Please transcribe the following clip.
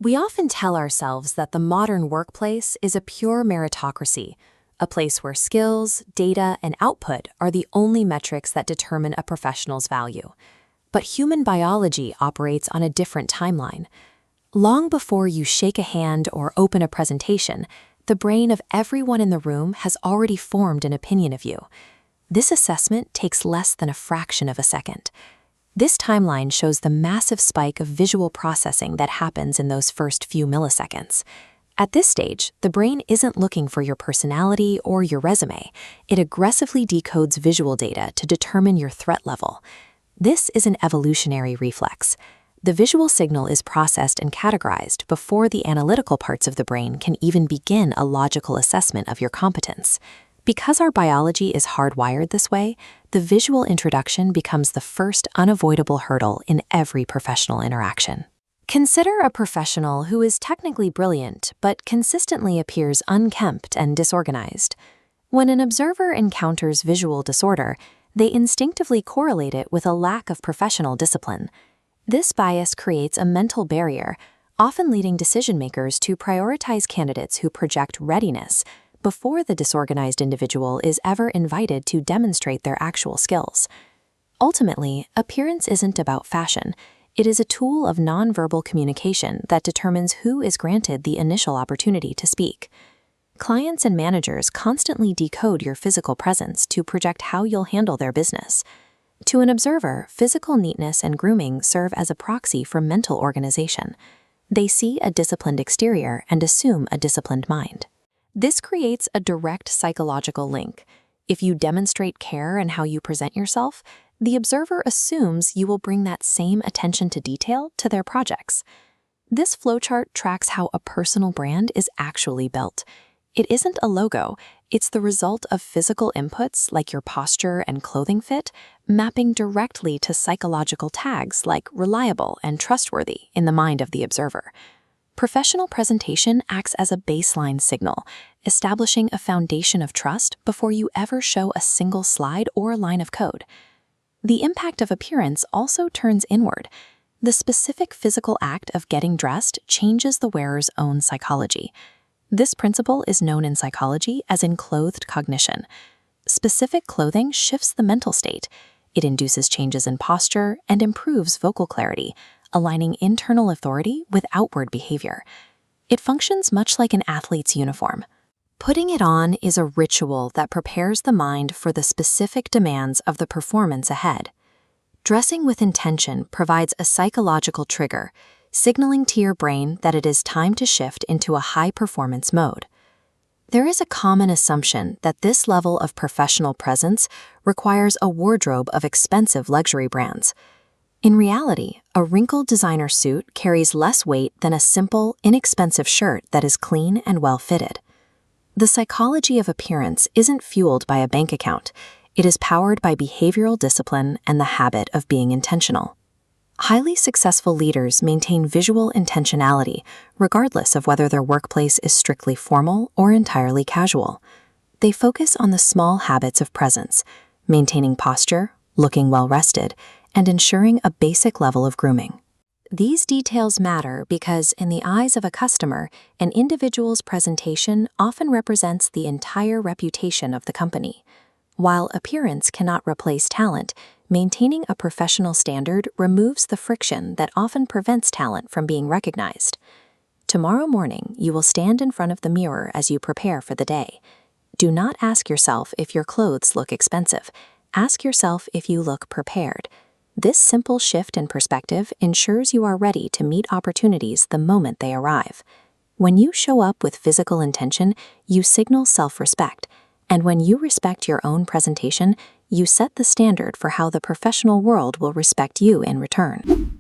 We often tell ourselves that the modern workplace is a pure meritocracy, a place where skills, data, and output are the only metrics that determine a professional's value. But human biology operates on a different timeline. Long before you shake a hand or open a presentation, the brain of everyone in the room has already formed an opinion of you. This assessment takes less than a fraction of a second. This timeline shows the massive spike of visual processing that happens in those first few milliseconds. At this stage, the brain isn't looking for your personality or your resume. It aggressively decodes visual data to determine your threat level. This is an evolutionary reflex. The visual signal is processed and categorized before the analytical parts of the brain can even begin a logical assessment of your competence. Because our biology is hardwired this way, the visual introduction becomes the first unavoidable hurdle in every professional interaction. Consider a professional who is technically brilliant but consistently appears unkempt and disorganized. When an observer encounters visual disorder, they instinctively correlate it with a lack of professional discipline. This bias creates a mental barrier, often leading decision-makers to prioritize candidates who project readiness before the disorganized individual is ever invited to demonstrate their actual skills. Ultimately, appearance isn't about fashion. It is a tool of nonverbal communication that determines who is granted the initial opportunity to speak. Clients and managers constantly decode your physical presence to project how you'll handle their business. To an observer, physical neatness and grooming serve as a proxy for mental organization. They see a disciplined exterior and assume a disciplined mind. This creates a direct psychological link. If you demonstrate care in how you present yourself, the observer assumes you will bring that same attention to detail to their projects. This flowchart tracks how a personal brand is actually built. It isn't a logo, it's the result of physical inputs like your posture and clothing fit, mapping directly to psychological tags like reliable and trustworthy in the mind of the observer. Professional presentation acts as a baseline signal, establishing a foundation of trust before you ever show a single slide or line of code. The impact of appearance also turns inward. The specific physical act of getting dressed changes the wearer's own psychology. This principle is known in psychology as enclothed cognition. Specific clothing shifts the mental state. It induces changes in posture and improves vocal clarity, aligning internal authority with outward behavior. It functions much like an athlete's uniform. Putting it on is a ritual that prepares the mind for the specific demands of the performance ahead. Dressing with intention provides a psychological trigger, signaling to your brain that it is time to shift into a high-performance mode. There is a common assumption that this level of professional presence requires a wardrobe of expensive luxury brands. In reality, a wrinkled designer suit carries less weight than a simple, inexpensive shirt that is clean and well-fitted. The psychology of appearance isn't fueled by a bank account. It is powered by behavioral discipline and the habit of being intentional. Highly successful leaders maintain visual intentionality, regardless of whether their workplace is strictly formal or entirely casual. They focus on the small habits of presence, maintaining posture, looking well-rested, and ensuring a basic level of grooming. These details matter because, in the eyes of a customer, an individual's presentation often represents the entire reputation of the company. While appearance cannot replace talent, maintaining a professional standard removes the friction that often prevents talent from being recognized. Tomorrow morning, you will stand in front of the mirror as you prepare for the day. Do not ask yourself if your clothes look expensive. Ask yourself if you look prepared. This simple shift in perspective ensures you are ready to meet opportunities the moment they arrive. When you show up with physical intention, you signal self-respect. And when you respect your own presentation, you set the standard for how the professional world will respect you in return.